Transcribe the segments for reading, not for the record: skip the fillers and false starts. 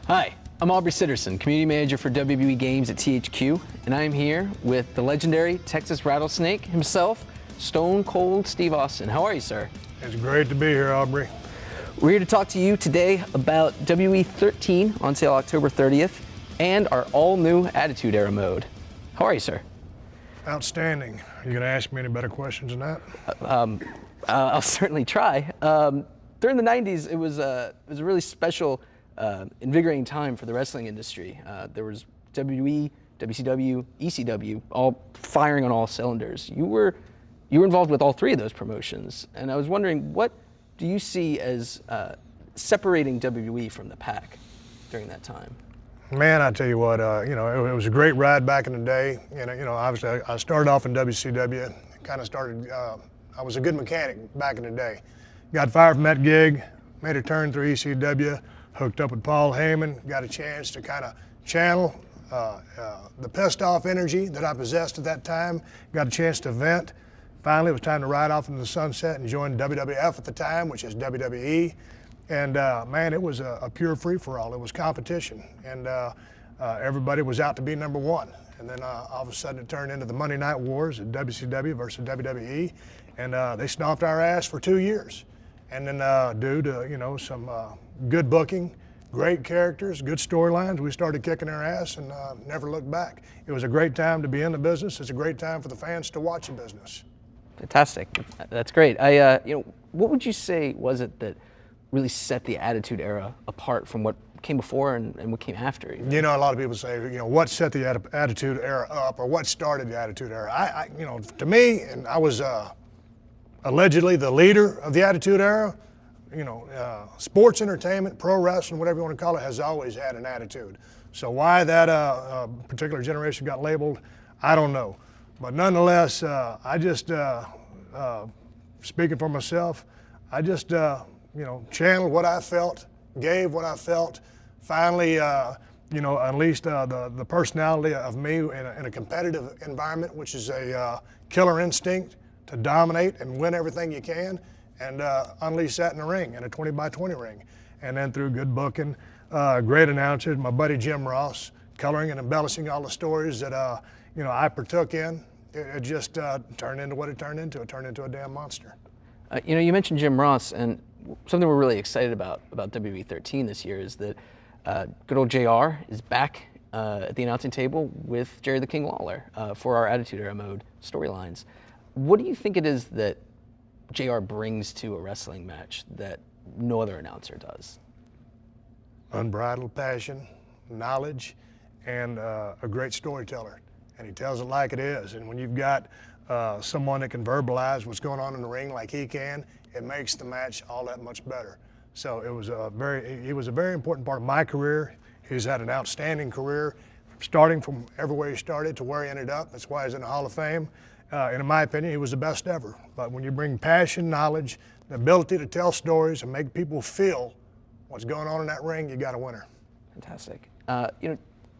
Hi, I'm Aubrey Sitterson, Community Manager for WWE Games at THQ, and I'm here with the legendary Texas Rattlesnake himself, Stone Cold Steve Austin. How are you, sir? It's great to be here, Aubrey. We're here to talk to you today about WWE 13 on sale October 30th and our all-new Attitude Era mode. How are you, sir? Outstanding. Are you going to ask me any better questions than that? I'll certainly try. During the 90s, it was a really special, invigorating time for the wrestling industry. There was WWE, WCW, ECW, all firing on all cylinders. You were involved with all three of those promotions, and I was wondering, what do you see as separating WWE from the pack during that time? Man, I tell you what, it was a great ride back in the day. Obviously I started off in WCW. Kind of started. I was a good mechanic back in the day. Got fired from that gig, made a turn through ECW, hooked up with Paul Heyman, got a chance to kind of channel the pissed off energy that I possessed at that time, got a chance to vent. Finally, it was time to ride off into the sunset and join WWF at the time, which is WWE. And man, it was a pure free-for-all. It was competition, and everybody was out to be number one. And then all of a sudden it turned into the Monday Night Wars at WCW versus WWE, and they stomped our ass for 2 years. And then due to some good booking, great characters, good storylines, we started kicking their ass and never looked back. It was a great time to be in the business. It's a great time for the fans to watch the business. Fantastic. That's great. What would you say was it that really set the Attitude Era apart from what came before and what came after? A lot of people say, what set the Attitude Era up, or what started the Attitude Era? To me, and I was allegedly the leader of the Attitude Era. Sports entertainment, pro wrestling, whatever you want to call it, has always had an attitude. So why that particular generation got labeled, I don't know. But nonetheless, I just, speaking for myself, I just, channeled what I felt, gave what I felt, finally, unleashed the personality of me in a competitive environment, which is a killer instinct to dominate and win everything you can, and unleash that in the ring, in a 20-by-20 ring. And then through good booking, great announcers, my buddy Jim Ross, coloring and embellishing all the stories that I partook in, it just turned into what it turned into. It turned into a damn monster. You mentioned Jim Ross, and something we're really excited about WWE 13 this year is that good old JR is back at the announcing table with Jerry the King Lawler for our Attitude Era mode storylines. What do you think it is that JR brings to a wrestling match that no other announcer does? Unbridled passion, knowledge, and a great storyteller. And he tells it like it is. And when you've got someone that can verbalize what's going on in the ring like he can, it makes the match all that much better. So he was a very important part of my career. He's had an outstanding career, starting from everywhere he started to where he ended up. That's why he's in the Hall of Fame. And in my opinion, he was the best ever. But when you bring passion, knowledge, the ability to tell stories and make people feel what's going on in that ring, you got a winner. Fantastic.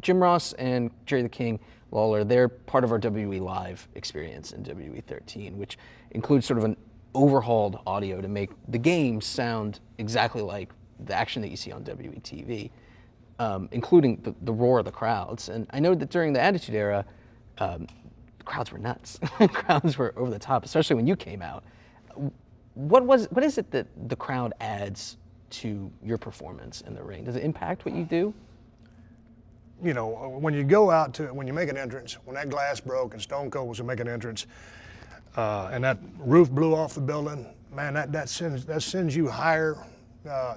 Jim Ross and Jerry the King Lawler, they're part of our WWE Live experience in WWE 13, which includes sort of an overhauled audio to make the game sound exactly like the action that you see on WWE TV, including the roar of the crowds. And I know that during the Attitude Era, the crowds were nuts. Crowds were over the top, especially when you came out. What is it that the crowd adds to your performance in the ring? Does it impact what you do? When you go out when you make an entrance, when that glass broke and Stone Cold was to make an entrance, and that roof blew off the building, man, that sends you higher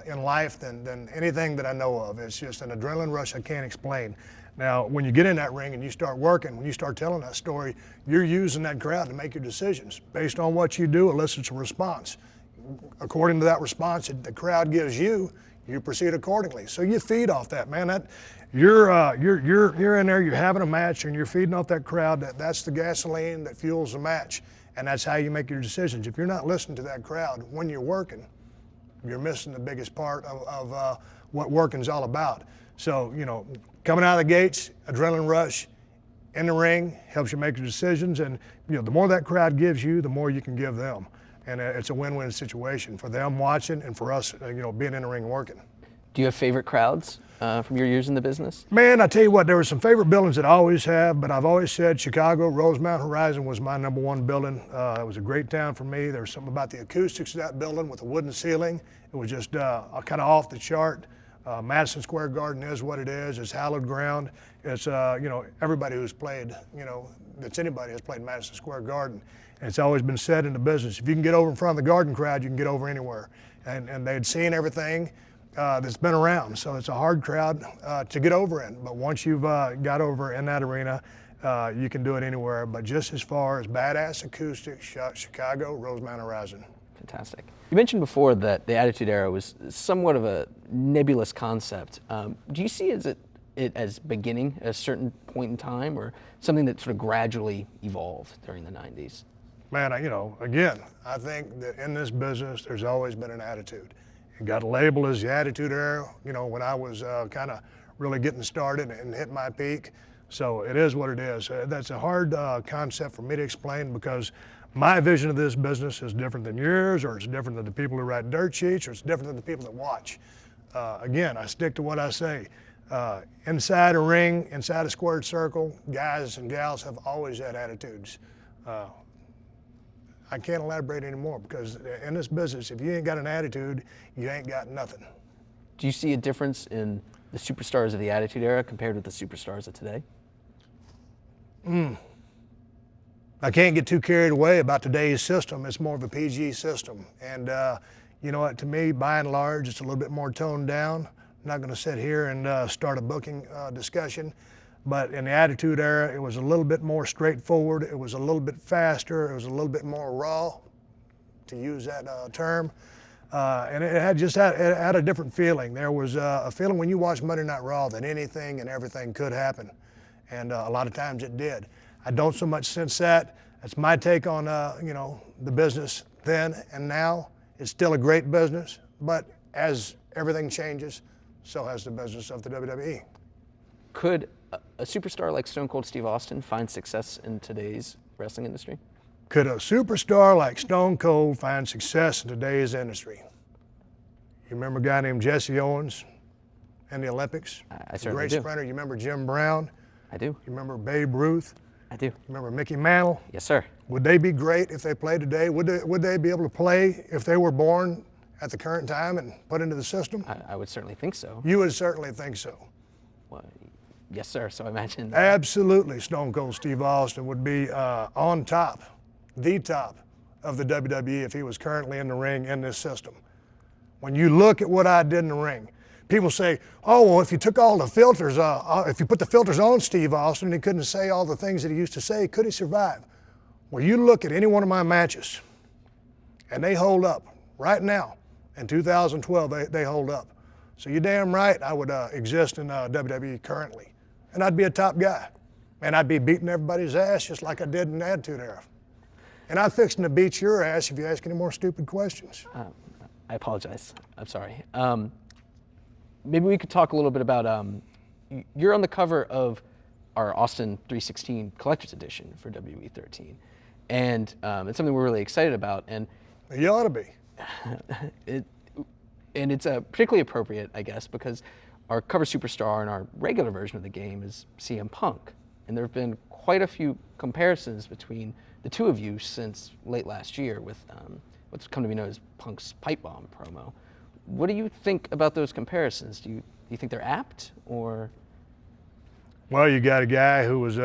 in life than anything that I know of. It's just an adrenaline rush I can't explain. Now, when you get in that ring and you start working, when you start telling that story, you're using that crowd to make your decisions. Based on what you do, elicits a response. According to that response that the crowd gives you, you proceed accordingly. So you feed off that, man. You're in there, you're having a match, and you're feeding off that crowd. That's the gasoline that fuels the match, and that's how you make your decisions. If you're not listening to that crowd when you're working, you're missing the biggest part of what working's all about. So, coming out of the gates, adrenaline rush, in the ring, helps you make your decisions, and the more that crowd gives you, the more you can give them. And it's a win-win situation for them watching and for us, being in the ring working. Do you have favorite crowds from your years in the business? Man, I tell you what, there were some favorite buildings that I always have, but I've always said Chicago, Rosemount Horizon was my #1 building. It was a great town for me. There was something about the acoustics of that building with a wooden ceiling. It was just kind of off the chart. Madison Square Garden is what it is. It's hallowed ground. It's, everybody who's played, that's anybody has played Madison Square Garden. And it's always been said in the business, if you can get over in front of the Garden crowd, you can get over anywhere. And they'd seen everything that's been around. So it's a hard crowd to get over in. But once you've got over in that arena, you can do it anywhere. But just as far as badass acoustics, Chicago, Rosemount Horizon. Fantastic. You mentioned before that the Attitude Era was somewhat of a nebulous concept. Do you see it as beginning at a certain point in time, or something that sort of gradually evolved during the 90s? Man, again, I think that in this business, there's always been an attitude. It got labeled as the Attitude Era, when I was kind of really getting started and hit my peak. So it is what it is. That's a hard concept for me to explain, because my vision of this business is different than yours, or it's different than the people who write dirt sheets, or it's different than the people that watch. Again, I stick to what I say. Inside a ring, inside a squared circle, guys and gals have always had attitudes. I can't elaborate anymore, because in this business, if you ain't got an attitude, you ain't got nothing. Do you see a difference in the superstars of the Attitude Era compared with the superstars of today? I can't get too carried away about today's system. It's more of a PG system. And you know what, to me, by and large, it's a little bit more toned down. I'm not gonna sit here and start a booking discussion, but in the Attitude Era, it was a little bit more straightforward. It was a little bit faster. It was a little bit more raw, to use that term. And it had a different feeling. There was a feeling when you watched Monday Night Raw that anything and everything could happen. And a lot of times it did. I don't so much sense that. That's my take on the business then and now. It's still a great business, but as everything changes, so has the business of the WWE. Could a superstar like Stone Cold Steve Austin find success in today's wrestling industry? Could a superstar like Stone Cold find success in today's industry? You remember a guy named Jesse Owens in the Olympics? I certainly Great do. sprinter. You remember Jim Brown? I do. You remember Babe Ruth? I do. You remember Mickey Mantle? Yes, sir. Would they be great if they played today? Would they be able to play if they were born at the current time and put into the system? I would certainly think so. You would certainly think so. Well, yes, sir. So I imagine. Absolutely, Stone Cold Steve Austin would be on top, the top of the WWE if he was currently in the ring in this system. When you look at what I did in the ring, people say, oh, well, if you took all the filters, if you put the filters on Steve Austin and he couldn't say all the things that he used to say, could he survive? Well, you look at any one of my matches, and they hold up. Right now, in 2012, they hold up. So you're damn right I would exist in WWE currently. And I'd be a top guy. And I'd be beating everybody's ass just like I did in the Attitude Era. And I'm fixing to beat your ass if you ask any more stupid questions. I apologize. I'm sorry. Maybe we could talk a little bit about, you're on the cover of our Austin 316 Collector's Edition for WWE 13. And it's something we're really excited about. And You ought to be. it's particularly appropriate, I guess, because our cover superstar in our regular version of the game is CM Punk. And there have been quite a few comparisons between the two of you since late last year with what's come to be known as Punk's pipe bomb promo. What do you think about those comparisons? Do you think they're apt, or? Well, you got a guy who was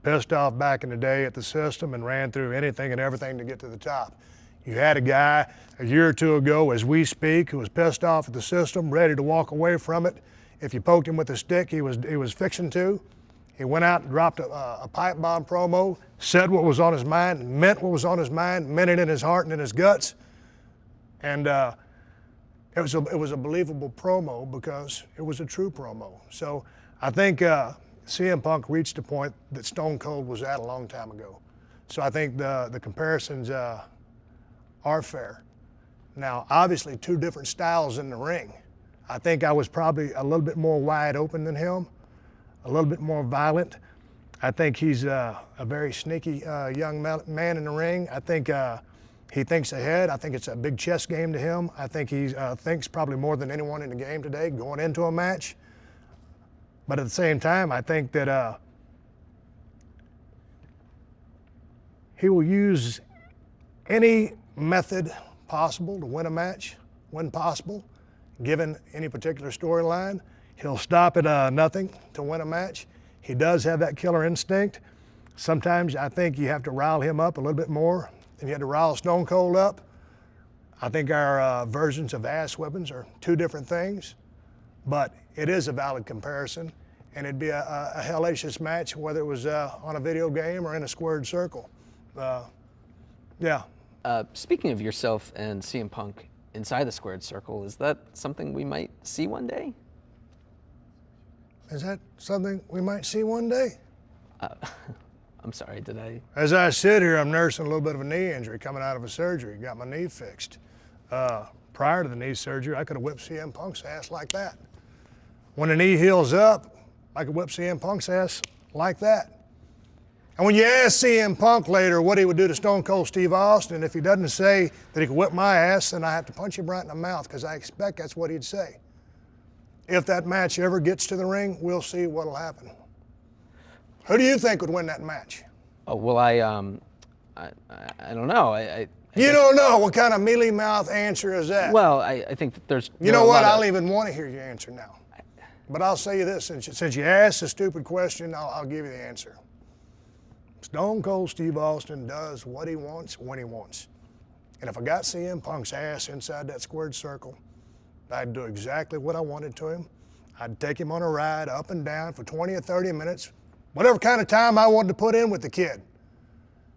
pissed off back in the day at the system and ran through anything and everything to get to the top. You had a guy a year or two ago, as we speak, who was pissed off at the system, ready to walk away from it. If you poked him with a stick, he was fixing to. He went out and dropped a pipe bomb promo, said what was on his mind, meant what was on his mind, meant it in his heart and in his guts. And it was a believable promo because it was a true promo. So I think CM Punk reached a point that Stone Cold was at a long time ago. So I think the comparisons are fair. Now, obviously, two different styles in the ring. I think I was probably a little bit more wide open than him, a little bit more violent. I think he's a very sneaky young man in the ring. I think He thinks ahead. I think it's a big chess game to him. I think he thinks probably more than anyone in the game today going into a match. But at the same time, I think that he will use any method possible to win a match, when possible, given any particular storyline. He'll stop at nothing to win a match. He does have that killer instinct. Sometimes I think you have to rile him up a little bit more than you had to rile Stone Cold up. I think our versions of ass weapons are two different things, but it is a valid comparison, and it'd be a hellacious match whether it was on a video game or in a squared circle. Yeah. Speaking of yourself and CM Punk inside the squared circle, is that something we might see one day? Is that something we might see one day? I'm sorry, did I? As I sit here, I'm nursing a little bit of a knee injury coming out of a surgery. Got my knee fixed. Prior to the knee surgery, I could have whipped CM Punk's ass like that. When the knee heals up, I could whip CM Punk's ass like that. And when you ask CM Punk later what he would do to Stone Cold Steve Austin, if he doesn't say that he could whip my ass, then I have to punch him right in the mouth, because I expect that's what he'd say. If that match ever gets to the ring, we'll see what'll happen. Who do you think would win that match? Oh, well, I don't know. You don't know? What kind of mealy mouth answer is that? Well, I think that there's. You know what? I don't even want to hear your answer now. But I'll say you this: since you asked a stupid question, I'll give you the answer. Stone Cold Steve Austin does what he wants when he wants. And if I got CM Punk's ass inside that squared circle, I'd do exactly what I wanted to him. I'd take him on a ride up and down for 20 or 30 minutes, whatever kind of time I wanted to put in with the kid.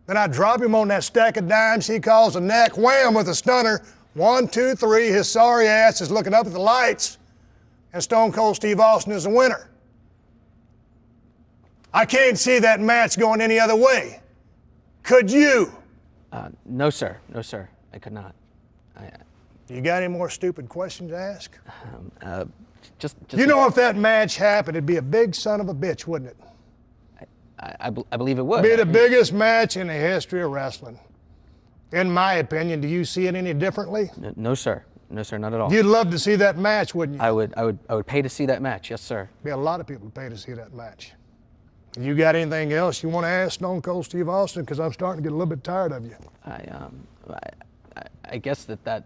Then I'd drop him on that stack of dimes he calls a neck, wham with a stunner. 1, 2, 3, his sorry ass is looking up at the lights, and Stone Cold Steve Austin is the winner. I can't see that match going any other way. Could you? No, sir. No, sir. I could not. You got any more stupid questions to ask? Just. You know, if that match happened, it'd be a big son of a bitch, wouldn't it? I believe it would. Be the biggest match in the history of wrestling. In my opinion, do you see it any differently? No, sir. No, sir. Not at all. You'd love to see that match, wouldn't you? I would pay to see that match. Yes, sir. Be a lot of people pay to see that match. You got anything else you want to ask Stone Cold Steve Austin? Because I'm starting to get a little bit tired of you. I guess that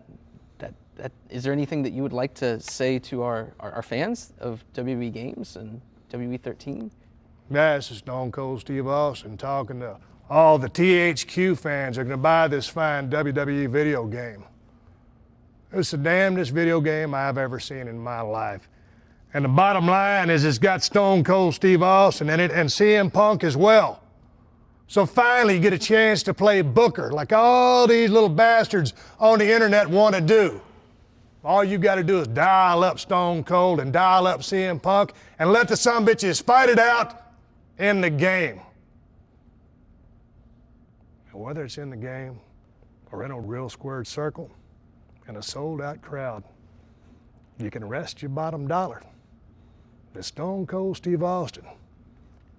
is there anything that you would like to say to our fans of WWE Games and WWE 13? Yeah, this is Stone Cold Steve Austin talking to all the THQ fans who are going to buy this fine WWE video game. It's the damnedest video game I've ever seen in my life. And the bottom line is it's got Stone Cold Steve Austin in it and CM Punk as well. So finally you get a chance to play Booker like all these little bastards on the internet want to do. All you got to do is dial up Stone Cold and dial up CM Punk and let the sumbitches fight it out in the game. And whether it's in the game or in a real squared circle and a sold-out crowd, you can rest your bottom dollar that Stone Cold Steve Austin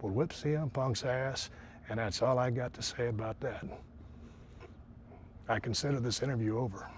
will whip CM Punk's ass, and that's all I got to say about that. I consider this interview over.